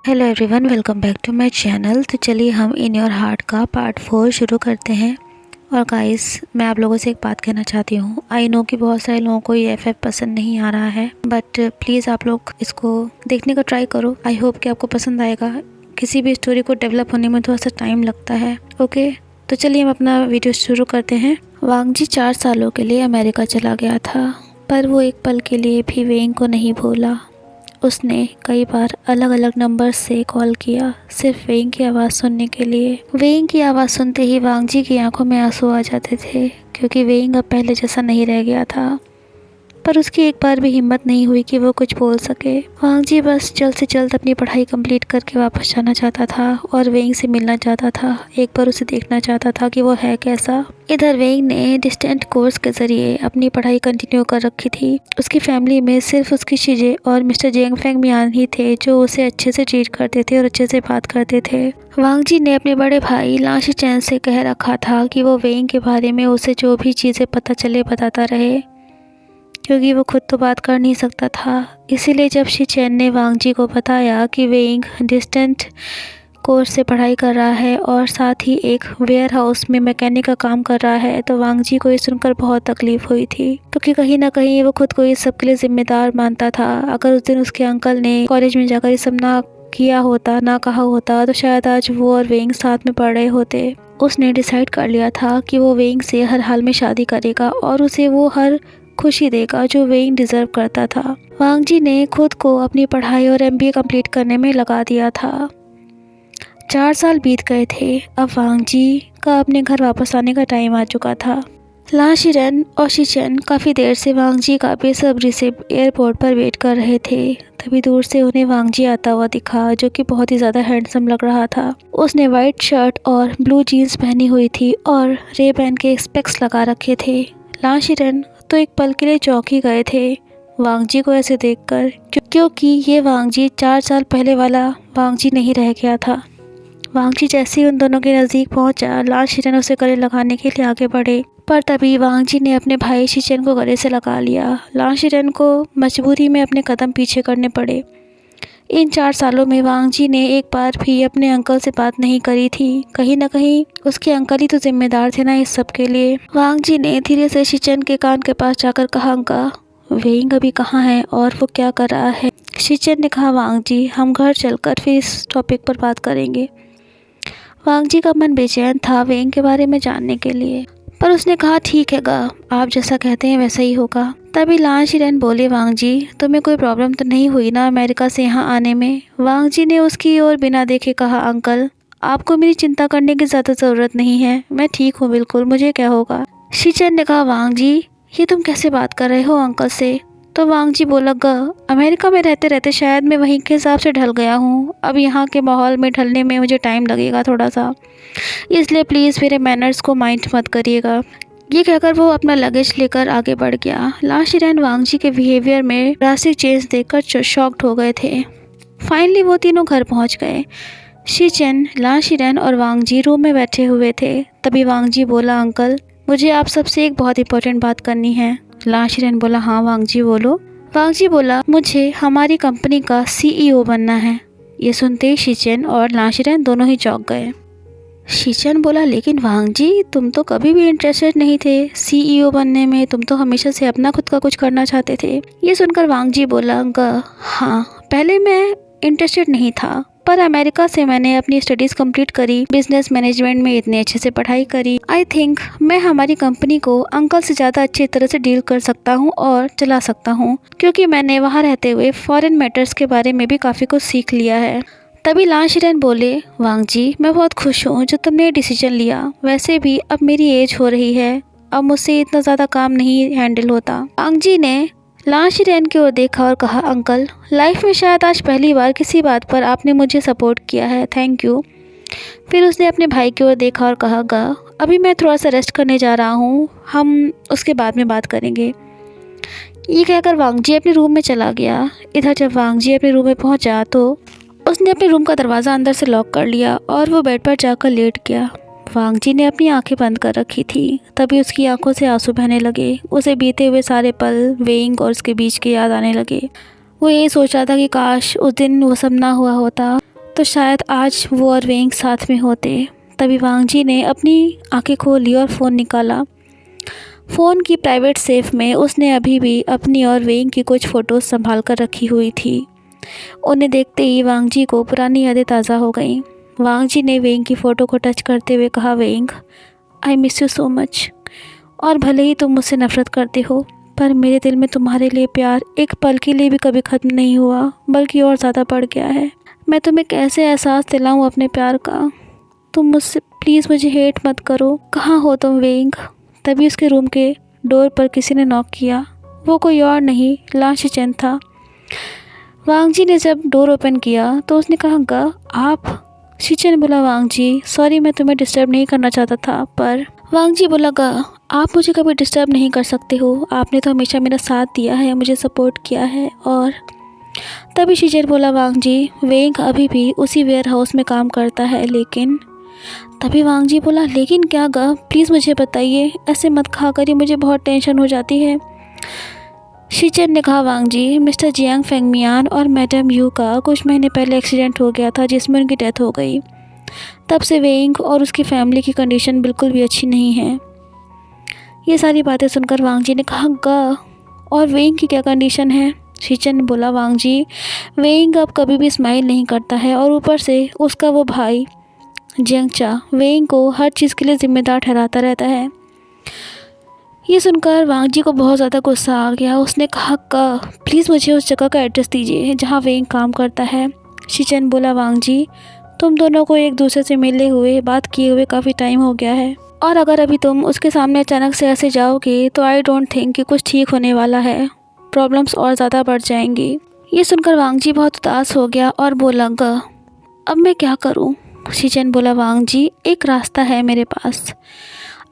Hello everyone, welcome back to my channel. तो चलिए हम इन योर हार्ट का पार्ट 4 शुरू करते हैं। और गाइस, मैं आप लोगों से एक बात कहना चाहती हूँ। आई नो कि बहुत सारे लोगों को ये एफएफ पसंद नहीं आ रहा है, बट प्लीज़ आप लोग इसको देखने का ट्राई करो। आई होप कि आपको पसंद आएगा। किसी भी स्टोरी को डेवलप होने में थोड़ा सा टाइम लगता है। ओके, तो चलिए हम अपना वीडियो शुरू करते हैं। वांगजी 4 सालों के लिए अमेरिका चला गया था, पर वो एक पल के लिए भी वेंग को नहीं भूला। उसने कई बार अलग अलग नंबर से कॉल किया, सिर्फ वेंग की आवाज़ सुनने के लिए। वेंग की आवाज़ सुनते ही वांगजी की आंखों में आंसू आ जाते थे, क्योंकि वेंग अब पहले जैसा नहीं रह गया था। पर उसकी एक बार भी हिम्मत नहीं हुई कि वो कुछ बोल सके। वांगजी बस जल्द से जल्द अपनी पढ़ाई कंप्लीट करके वापस जाना चाहता था और वेंग से मिलना चाहता था। एक बार उसे देखना चाहता था कि वो है कैसा। इधर वेंग ने डिस्टेंट कोर्स के जरिए अपनी पढ़ाई कंटिन्यू कर रखी थी। उसकी फैमिली में सिर्फ उसकी शीजे और मिस्टर जेंग फेंग मियान ही थे जो उसे अच्छे से ट्रीट करते थे और अच्छे से बात करते थे। वांगजी ने अपने बड़े भाई लां शीचेन से कह रखा था कि वो वेंग के बारे में उसे जो भी चीज़ें पता चले बताता रहे, क्योंकि वो खुद तो बात कर नहीं सकता था। इसीलिए जब शीचेन ने वांगजी को बताया कि वेंग डिस्टेंट कोर्स से पढ़ाई कर रहा है और साथ ही एक वेयर हाउस में मैकेनिक का काम कर रहा है, तो वांगजी को ये सुनकर बहुत तकलीफ हुई थी, क्योंकि कहीं ना कहीं वो खुद को इस सब के लिए जिम्मेदार मानता था। अगर उस दिन उसके अंकल ने कॉलेज में जाकर ये सब ना किया होता, ना कहा होता, तो शायद आज वो और वेंग साथ में पढ़ रहे होते। उसने डिसाइड कर लिया था कि वो वेंग से हर हाल में शादी करेगा और उसे वो हर खुशी देगा जो वेंग डिजर्व करता था। वांगजी ने खुद को अपनी पढ़ाई और एमबीए कंप्लीट करने में लगा दिया था। 4 साल बीत गए थे। अब वांगजी का अपने घर वापस आने का टाइम आ चुका था। लां शीरेन और शीचेन काफ़ी देर से वांगजी का बेसब्री से एयरपोर्ट पर वेट कर रहे थे। तभी दूर से उन्हें वांगजी आता हुआ दिखा, जो कि बहुत ही ज़्यादा हैंडसम लग रहा था। उसने वाइट शर्ट और ब्लू जीन्स पहनी हुई थी और रे-बैन के स्पेक्स लगा रखे थे। लां शीरेन तो एक पल के लिए चौंक ही गए थे वांगजी को ऐसे देखकर, क्योंकि ये वांगजी 4 साल पहले वाला वांगजी नहीं रह गया था। वांगजी जैसे ही उन दोनों के नज़दीक पहुंचा, लां शीरेन उसे गले लगाने के लिए आगे बढ़े, पर तभी वांगजी ने अपने भाई शीचेन को गले से लगा लिया। लां शीरेन को मजबूरी में अपने कदम पीछे करने पड़े। इन 4 सालों में वांगजी ने एक बार भी अपने अंकल से बात नहीं करी थी। कहीं ना कहीं उसके अंकल ही तो जिम्मेदार थे ना इस सब के लिए। वांगजी ने धीरे से शीचेन के कान के पास जाकर कहा, अंकल वेंग अभी कहाँ है और वो क्या कर रहा है? शीचेन ने कहा, वांगजी हम घर चलकर फिर इस टॉपिक पर बात करेंगे। वांगजी का मन बेचैन था वेंग के बारे में जानने के लिए, पर उसने कहा, ठीक है गा, आप जैसा कहते हैं वैसा ही होगा। तभी लां शीरेन बोले, वांगजी तुम्हें कोई प्रॉब्लम तो नहीं हुई ना अमेरिका से यहाँ आने में? वांगजी ने उसकी ओर बिना देखे कहा, अंकल आपको मेरी चिंता करने की ज़्यादा ज़रूरत नहीं है, मैं ठीक हूँ बिल्कुल, मुझे क्या होगा। शीचेन ने कहा, वांगजी ये तुम कैसे बात कर रहे हो अंकल से? तो वांगजी बोला, अमेरिका में रहते रहते शायद मैं वहीं के हिसाब से ढल गया हूँ। अब यहाँ के माहौल में ढलने में मुझे टाइम लगेगा थोड़ा सा, इसलिए प्लीज़ मेरे मैनर्स को माइंड मत करिएगा। ये कहकर वो अपना लगेज लेकर आगे बढ़ गया। लां शीरेन वांगजी के बिहेवियर में ड्रास्टिक चेंज देखकर शॉक्ड हो गए थे। फाइनली वो तीनों घर पहुंच गए। शीचेन, लां शीरेन और वांगजी रूम में बैठे हुए थे। तभी वांगजी बोला, अंकल मुझे आप सबसे एक बहुत इंपॉर्टेंट बात करनी है। लां शीरेन बोला, हाँ वांगजी बोलो। वांगजी बोला, मुझे हमारी कंपनी का CEO बनना है। ये सुनते ही शीचेन और लां शीरेन दोनों ही चौंक गए। शीचेन बोला, लेकिन वांगजी तुम तो कभी भी इंटरेस्टेड नहीं थे CEO बनने में, तुम तो हमेशा से अपना खुद का कुछ करना चाहते थे। ये सुनकर वांगजी बोला, हाँ पहले मैं इंटरेस्टेड नहीं था, पर अमेरिका से मैंने अपनी स्टडीज़ कंप्लीट करी, बिजनेस मैनेजमेंट में इतने अच्छे से पढ़ाई करी। आई थिंक मैं हमारी कंपनी को अंकल से ज़्यादा अच्छी तरह से डील कर सकता हूँ और चला सकता हूँ, क्योंकि मैंने वहाँ रहते हुए फॉरेन मैटर्स के बारे में भी काफ़ी कुछ सीख लिया है। तभी लां शीरेन बोले, वांगजी मैं बहुत खुश हूँ जो तुमने ये डिसीजन लिया। वैसे भी अब मेरी एज हो रही है, अब मुझसे इतना ज़्यादा काम नहीं हैंडल होता। वांगजी ने लां शीरेन की ओर देखा और कहा, अंकल लाइफ में शायद आज पहली बार किसी बात पर आपने मुझे सपोर्ट किया है, थैंक यू। फिर उसने अपने भाई की ओर देखा और कहा, अभी मैं थोड़ा सा रेस्ट करने जा रहा हूँ, हम उसके बाद में बात करेंगे। ये कहकर वांगजी अपने रूम में चला गया। इधर जब वांगजी अपने रूम में पहुँचा तो उसने अपने रूम का दरवाज़ा अंदर से लॉक कर लिया और वो बेड पर जाकर लेट गया। वांगजी ने अपनी आंखें बंद कर रखी थी, तभी उसकी आंखों से आंसू बहने लगे। उसे बीते हुए सारे पल वेंग और उसके बीच की याद आने लगे। वो यही सोच रहा था कि काश उस दिन वो सब ना हुआ होता तो शायद आज वो और वेंग साथ में होते। तभी वांग जी ने अपनी आंखें खोली और फ़ोन निकाला। फ़ोन की प्राइवेट सेफ में उसने अभी भी अपनी और वेंग की कुछ फ़ोटोज़ संभाल कर रखी हुई थी। उन्हें देखते ही वांग जी को पुरानी यादें ताज़ा हो गईं। वांग जी ने वेंग की फ़ोटो को टच करते हुए कहा, वेंग, I miss you so much. और भले ही तुम मुझसे नफ़रत करते हो, पर मेरे दिल में तुम्हारे लिए प्यार एक पल के लिए भी कभी ख़त्म नहीं हुआ, बल्कि और ज़्यादा बढ़ गया है। मैं तुम्हें कैसे एहसास दिलाऊं अपने प्यार का? तुम मुझसे प्लीज़ मुझे हेट मत करो। कहाँ हो तुम वेंग? तभी उसके रूम के डोर पर किसी ने नॉक किया। वो कोई और नहीं, लान शिचेन था। वांग जी ने जब डोर ओपन किया तो उसने कहा, गा, आप? शिचेन बोला, वांग जी, सॉरी, मैं तुम्हें डिस्टर्ब नहीं करना चाहता था, पर वांग जी बोला, गा, आप मुझे कभी डिस्टर्ब नहीं कर सकते हो। आपने तो हमेशा मेरा साथ दिया है, मुझे सपोर्ट किया है। और तभी शिचेन बोला, वांग जी, वेंग अभी भी उसी वेयर हाउस में काम करता है, लेकिन तभी वांग जी बोला, लेकिन क्या गा? प्लीज़ मुझे बताइए, ऐसे मत खा करिए, मुझे बहुत टेंशन हो जाती है। शिचेन ने कहा, वांग जी, मिस्टर जियांग फेंगमियान और मैडम यू का कुछ महीने पहले एक्सीडेंट हो गया था जिसमें उनकी डेथ हो गई। तब से वेंग और उसकी फैमिली की कंडीशन बिल्कुल भी अच्छी नहीं है। ये सारी बातें सुनकर वांग जी ने कहा, गा, और वेंग की क्या कंडीशन है? शिचेन ने बोला, वांग जी, वेंग अब कभी भी स्माइल नहीं करता है, और ऊपर से उसका वो भाई जियांगचा वेंग को हर चीज़ के लिए ज़िम्मेदार ठहराता रहता है। ये सुनकर वांग जी को बहुत ज़्यादा गुस्सा आ गया। उसने कहा, प्लीज़ मुझे उस जगह का एड्रेस दीजिए जहाँ वेंग काम करता है। शिचेन बोला, वांग जी, तुम दोनों को एक दूसरे से मिले हुए बात किए हुए काफ़ी टाइम हो गया है, और अगर अभी तुम उसके सामने अचानक से ऐसे जाओगे तो आई डोंट थिंक कि कुछ ठीक होने वाला है। प्रॉब्लम्स और ज़्यादा बढ़ जाएंगी। ये सुनकर वांग जी बहुत उदास हो गया और बोला, अब मैं क्या करूँ? शिचेन बोला, वांग जी, एक रास्ता है मेरे पास।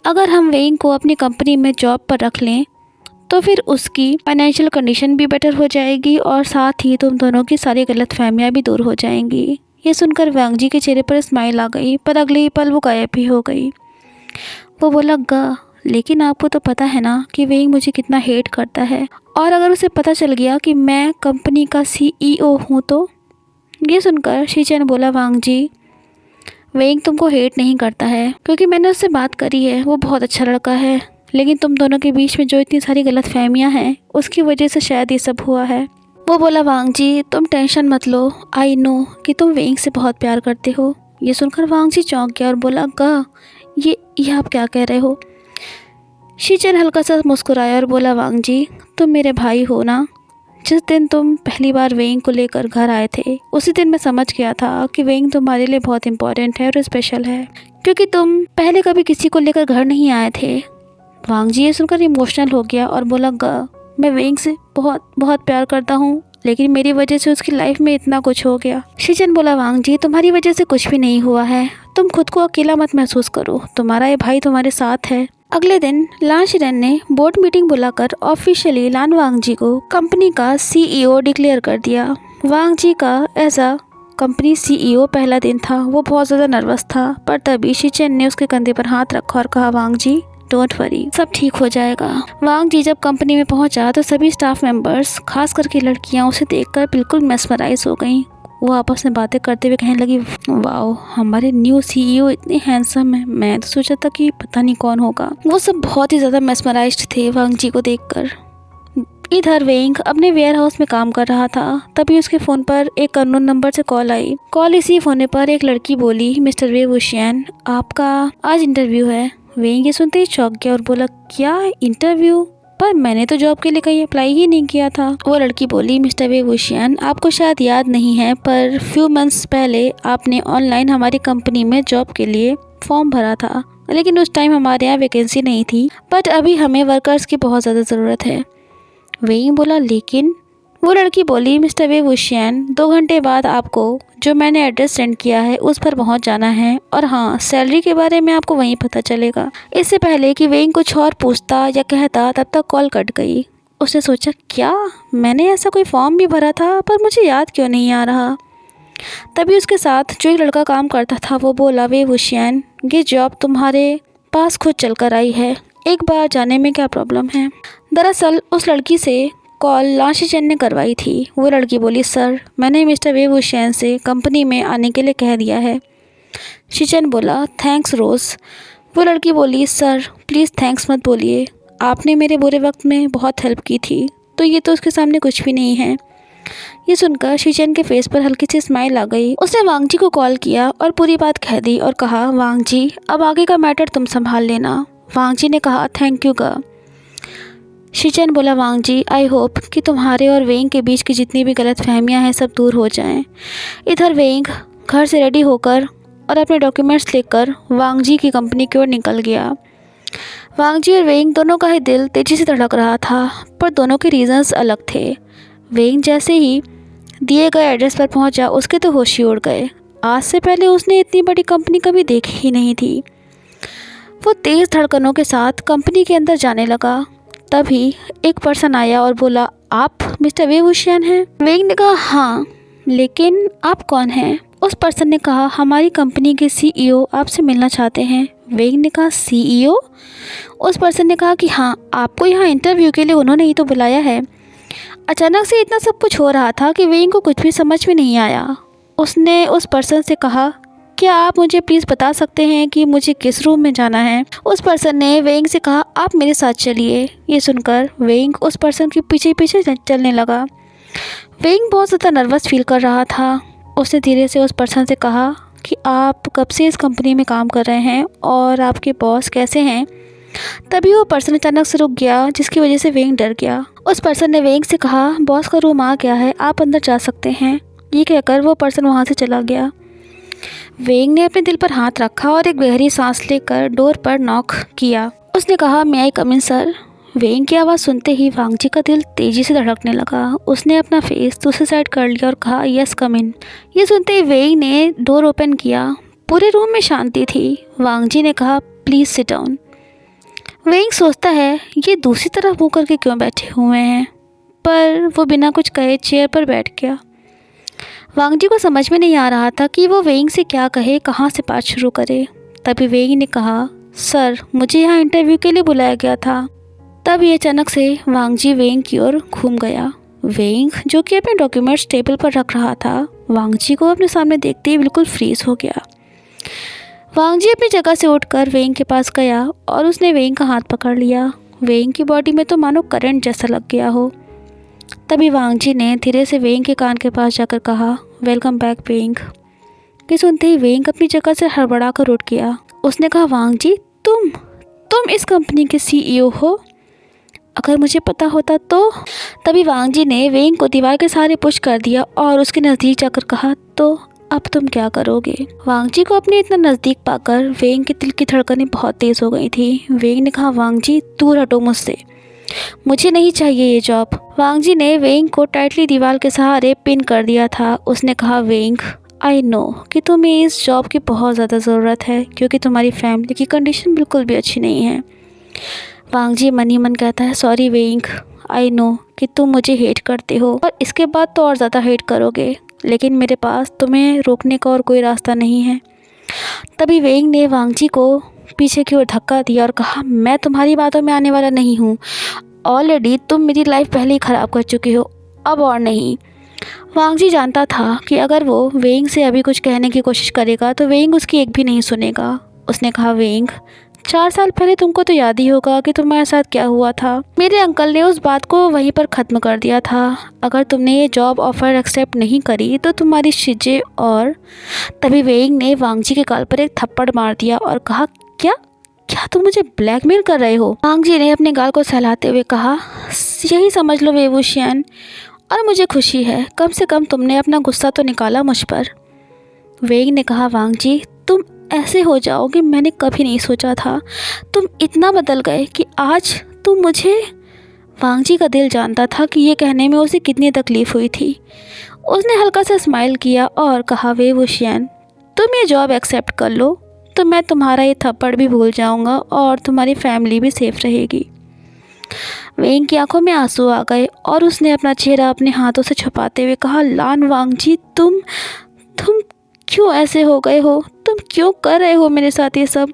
अगर हम वेंग को अपनी कंपनी में जॉब पर रख लें तो फिर उसकी फाइनेंशियल कंडीशन भी बेटर हो जाएगी, और साथ ही तुम दोनों की सारी गलतफहमियां भी दूर हो जाएंगी। ये सुनकर वांग जी के चेहरे पर स्माइल आ गई, पर अगले ही पल वो गायब भी हो गई। वो बोला, लेकिन आपको तो पता है ना कि वेंग मुझे कितना हेट करता है, और अगर उसे पता चल गया कि मैं कंपनी का CEO हूँ तो? ये सुनकर शिचेन बोला, वांग जी, वेंग तुमको हेट नहीं करता है, क्योंकि मैंने उससे बात करी है, वो बहुत अच्छा लड़का है, लेकिन तुम दोनों के बीच में जो इतनी सारी गलतफहमियां हैं उसकी वजह से शायद ये सब हुआ है। वो बोला, वांग जी, तुम टेंशन मत लो, आई नो कि तुम वेंग से बहुत प्यार करते हो। ये सुनकर वांग जी चौंक गया और बोला, ये आप क्या कह रहे हो? शिचेन हल्का सा मुस्कुराया और बोला, वांग जी, तुम मेरे भाई हो ना। जिस दिन तुम पहली बार वेंग को लेकर घर आए थे, उसी दिन मैं समझ गया था कि वेंग तुम्हारे लिए बहुत इम्पोर्टेंट है और स्पेशल है, क्योंकि तुम पहले कभी किसी को लेकर घर नहीं आए थे। वांग जी ये सुनकर इमोशनल हो गया और बोला, मैं वेंग से बहुत बहुत प्यार करता हूँ, लेकिन मेरी वजह से उसकी लाइफ में इतना कुछ हो गया। शिचेन बोला, वांग जी, तुम्हारी वजह से कुछ भी नहीं हुआ है, तुम खुद को अकेला मत महसूस करो, तुम्हारा ये भाई तुम्हारे साथ है। अगले दिन लान शिरेन ने बोर्ड मीटिंग बुलाकर ऑफिशियली लान वांग जी को कंपनी का CEO डिक्लेयर कर दिया। वांग जी का एज अ कंपनी CEO पहला दिन था। वो बहुत ज़्यादा नर्वस था, पर तभी शिचेन ने उसके कंधे पर हाथ रखा और कहा, वांग जी, डोंट वरी, सब ठीक हो जाएगा। वांग जी जब कंपनी में पहुंचा तो सभी स्टाफ मेंबर्स, खास करके लड़कियां, उसे देखकर बिल्कुल मेस्मराइज हो गईं। वो आपस में बातें करते हुए कहने लगी, वाओ, हमारे न्यू CEO इतने हैंडसम है, मैं तो सोचा था कि पता नहीं कौन होगा। वो सब बहुत ही ज़्यादा मेस्मराइज्ड थे वांग जी को देखकर। इधर वेंग अपने वेयर हाउस में काम कर रहा था। तभी उसके फ़ोन पर एक अननोन नंबर से कॉल आई। कॉल रिसीव होने पर एक लड़की बोली, मिस्टर वे वुशियन, आपका आज इंटरव्यू है। वेंग ये सुनते ही चौंक गया और बोला, क्या इंटरव्यू? पर मैंने तो जॉब के लिए कहीं अप्लाई ही नहीं किया था। वो लड़की बोली, मिस्टर वे वुशियन, आपको शायद याद नहीं है, पर फ्यू मंथ्स पहले आपने ऑनलाइन हमारी कंपनी में जॉब के लिए फॉर्म भरा था, लेकिन उस टाइम हमारे यहाँ वैकेंसी नहीं थी, बट अभी हमें वर्कर्स की बहुत ज़्यादा ज़रूरत है। वेंग बोला, लेकिन? वो लड़की बोली, मिस्टर वे वुशियन, 2 घंटे बाद आपको जो मैंने एड्रेस सेंड किया है उस पर पहुंच जाना है, और हाँ, सैलरी के बारे में आपको वहीं पता चलेगा। इससे पहले कि वेंग कुछ और पूछता या कहता, तब तक कॉल कट गई। उसने सोचा, क्या मैंने ऐसा कोई फॉर्म भी भरा था, पर मुझे याद क्यों नहीं आ रहा। तभी उसके साथ जो एक लड़का काम करता था वो बोला, वे वुशियन, ये जॉब तुम्हारे पास खुद चल कर आई है, एक बार जाने में क्या प्रॉब्लम है। दरअसल उस लड़की से कॉल लान शीचेन ने करवाई थी। वो लड़की बोली, सर मैंने मिस्टर वे वुशियान से कंपनी में आने के लिए कह दिया है। शीचेन बोला, थैंक्स रोज़। वो लड़की बोली, सर प्लीज़ थैंक्स मत बोलिए, आपने मेरे बुरे वक्त में बहुत हेल्प की थी, तो ये तो उसके सामने कुछ भी नहीं है। ये सुनकर शीचेन के फेस पर हल्की सी स्माइल आ गई। उसने वांग जी को कॉल किया और पूरी बात कह दी और कहा, वांग जी अब आगे का मैटर तुम संभाल लेना। वांग जी ने कहा, थैंक यू गा। शीचेन बोला, वांग जी आई होप कि तुम्हारे और वेंग के बीच की जितनी भी गलत फहमियाँ हैं सब दूर हो जाएं। इधर वेंग घर से रेडी होकर और अपने डॉक्यूमेंट्स लेकर वांग जी की कंपनी की ओर निकल गया। वांग जी और वेंग दोनों का ही दिल तेज़ी से धड़क रहा था, पर दोनों के रीज़न्स अलग थे। वेंग जैसे ही दिए गए एड्रेस पर पहुंचा, उसके तो होश ही उड़ गए। आज से पहले उसने इतनी बड़ी कंपनी कभी देखी ही नहीं थी। वो तेज़ धड़कनों के साथ कंपनी के अंदर जाने लगा। तभी एक पर्सन आया और बोला, आप मिस्टर वे वुशियान हैं? वेंग ने कहा, हाँ, लेकिन आप कौन हैं? उस पर्सन ने कहा, हमारी कंपनी के CEO आपसे मिलना चाहते हैं। वेंग ने कहा, CEO? उस पर्सन ने कहा कि हाँ, आपको यहाँ इंटरव्यू के लिए उन्होंने ही तो बुलाया है। अचानक से इतना सब कुछ हो रहा था कि वेंग को कुछ भी समझ में नहीं आया। उसने उस पर्सन से कहा, क्या आप मुझे प्लीज़ बता सकते हैं कि मुझे किस रूम में जाना है? उस पर्सन ने वेंग से कहा, आप मेरे साथ चलिए। ये सुनकर वेंग उस पर्सन के पीछे पीछे चलने लगा। वेंग बहुत ज़्यादा नर्वस फील कर रहा था। उसने धीरे से उस पर्सन से कहा कि आप कब से इस कंपनी में काम कर रहे हैं और आपके बॉस कैसे हैं? तभी वो पर्सन अचानक से रुक गया, जिसकी वजह से वेंग डर गया। उस पर्सन ने वेंग से कहा, बॉस का रूम आ गया है, आप अंदर जा सकते हैं। ये कहकर वो पर्सन वहाँ से चला गया। वेंग ने अपने दिल पर हाथ रखा और एक गहरी सांस लेकर डोर पर नॉक किया। उसने कहा, मे आई कम इन सर? वेंग की आवाज़ सुनते ही वांग जी का दिल तेज़ी से धड़कने लगा। उसने अपना फेस दूसरी साइड कर लिया और कहा, यस कम इन। ये सुनते ही वेंग ने डोर ओपन किया। पूरे रूम में शांति थी। वांग जी ने कहा, प्लीज़ सिट डाउन। वेंग सोचता है, ये दूसरी तरफ मुँह करके क्यों बैठे हुए हैं, पर वो बिना कुछ कहे चेयर पर बैठ गया। वांग जी को समझ में नहीं आ रहा था कि वो वेंग से क्या कहे, कहाँ से बात शुरू करे। तभी वेंग ने कहा, सर मुझे यहाँ इंटरव्यू के लिए बुलाया गया था। तब ये अचानक से वांग जी वेंग की ओर घूम गया। वेंग जो कि अपने डॉक्यूमेंट्स टेबल पर रख रहा था, वांग जी को अपने सामने देखते ही बिल्कुल फ्रीज हो गया। वांग जी अपनी जगह से उठकर वेंग के पास गया और उसने वेंग का हाथ पकड़ लिया। वेंग की बॉडी में तो मानो करंट जैसा लग गया हो। तभी वांग जी ने धीरे से वेंग के कान के पास जाकर कहा, वेलकम बैक वेंग। ये सुनते ही वेंग अपनी जगह से हड़बड़ा कर उठ गया। उसने कहा, वांग जी तुम इस कंपनी के CEO हो? अगर मुझे पता होता तो। तभी वांग जी ने वेंग को दीवार के सहारे पुश कर दिया और उसके नज़दीक जाकर कहा, तो अब तुम क्या करोगे? वांग जी को अपने इतना नज़दीक पाकर वेंग के दिल की धड़कनें बहुत तेज़ हो गई थी। वेंग ने कहा, वांग जी दूर हटो मुझसे, मुझे नहीं चाहिए ये जॉब। वांग जी ने वेंग को टाइटली दीवार के सहारे पिन कर दिया था। उसने कहा, वेंग आई नो कि तुम्हें इस जॉब की बहुत ज़्यादा ज़रूरत है, क्योंकि तुम्हारी फैमिली की कंडीशन बिल्कुल भी अच्छी नहीं है। वांग जी मन ही मन कहता है, सॉरी वेंग, आई नो कि तुम मुझे हेट करते हो और इसके बाद तो और ज़्यादा हेट करोगे, लेकिन मेरे पास तुम्हें रोकने का और कोई रास्ता नहीं है। तभी वेंग ने वांग जी को पीछे की ओर धक्का दिया और कहा, मैं तुम्हारी बातों में आने वाला नहीं हूँ। ऑलरेडी तुम मेरी लाइफ पहले ही ख़राब कर चुके हो, अब और नहीं। वांग जी जानता था कि अगर वो वेंग से अभी कुछ कहने की कोशिश करेगा तो वेंग उसकी एक भी नहीं सुनेगा। उसने कहा, वेंग 4 साल पहले तुमको तो याद ही होगा कि तुम्हारे साथ क्या हुआ था। मेरे अंकल ने उस बात को वहीं पर ख़त्म कर दिया था। अगर तुमने ये जॉब ऑफ़र एक्सेप्ट नहीं करी तो तुम्हारी चीज़ें और। तभी वेंग ने वांग जी के गाल पर एक थप्पड़ मार दिया और कहा, क्या तुम मुझे ब्लैकमेल कर रहे हो? वांग जी ने अपने गाल को सहलाते हुए कहा, यही समझ लो वे वुशियान, और मुझे खुशी है, कम से कम तुमने अपना गुस्सा तो निकाला मुझ पर। वेंग ने कहा, वांग जी तुम ऐसे हो जाओगे मैंने कभी नहीं सोचा था। तुम इतना बदल गए कि आज तुम मुझे। वांग जी का दिल जानता था कि ये कहने में उसे कितनी तकलीफ़ हुई थी। उसने हल्का सा स्माइल किया और कहा, वे वुशियान तुम ये जॉब एक्सेप्ट कर लो तो मैं तुम्हारा ये थप्पड़ भी भूल जाऊंगा और तुम्हारी फैमिली भी सेफ रहेगी। वेंग की आंखों में आंसू आ गए और उसने अपना चेहरा अपने हाथों से छुपाते हुए कहा, लान वांग जी तुम क्यों ऐसे हो गए हो? तुम क्यों कर रहे हो मेरे साथ ये सब?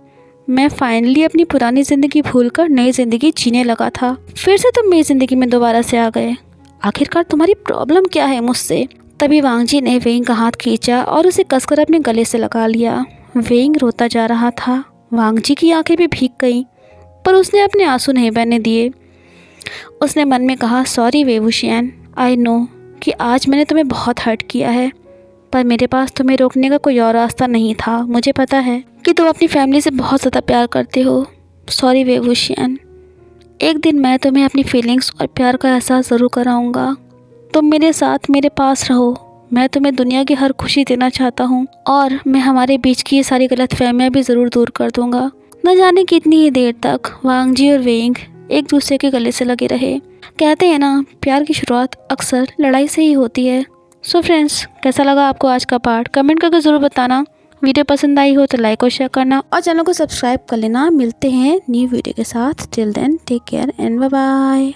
मैं फाइनली अपनी पुरानी ज़िंदगी भूलकर नई ज़िंदगी जीने लगा था, फिर से तुम मेरी ज़िंदगी में दोबारा से आ गए। आखिरकार तुम्हारी प्रॉब्लम क्या है मुझसे? तभी वांगजी ने वेइंग का हाथ खींचा और उसे कसकर अपने गले से लगा लिया। वेइंग रोता जा रहा था। वांगजी की आंखें भी भीग गईं, पर उसने अपने आंसू नहीं बहने दिए। उसने मन में कहा, सॉरी वै वुशियान, आई नो कि आज मैंने तुम्हें बहुत हर्ट किया है, पर मेरे पास तुम्हें रोकने का कोई और रास्ता नहीं था। मुझे पता है कि तुम अपनी फैमिली से बहुत ज़्यादा प्यार करते हो। सॉरी वै वुशियान, एक दिन मैं तुम्हें अपनी फीलिंग्स और प्यार का एहसास ज़रूर कराऊंगा। तुम मेरे साथ मेरे पास रहो। मैं तुम्हें दुनिया की हर खुशी देना चाहता हूँ और मैं हमारे बीच की ये सारी गलतफहमियां भी ज़रूर दूर कर दूंगा। न जाने कितनी ही देर तक वांगजी और वेइंग एक दूसरे के गले से लगे रहे। कहते हैं ना, प्यार की शुरुआत अक्सर लड़ाई से ही होती है। सो फ्रेंड्स, कैसा लगा आपको आज का पार्ट? कमेंट करके ज़रूर बताना। वीडियो पसंद आई हो तो लाइक और शेयर करना और चैनल को सब्सक्राइब कर लेना। मिलते हैं न्यू वीडियो के साथ। Till then take care and bye bye.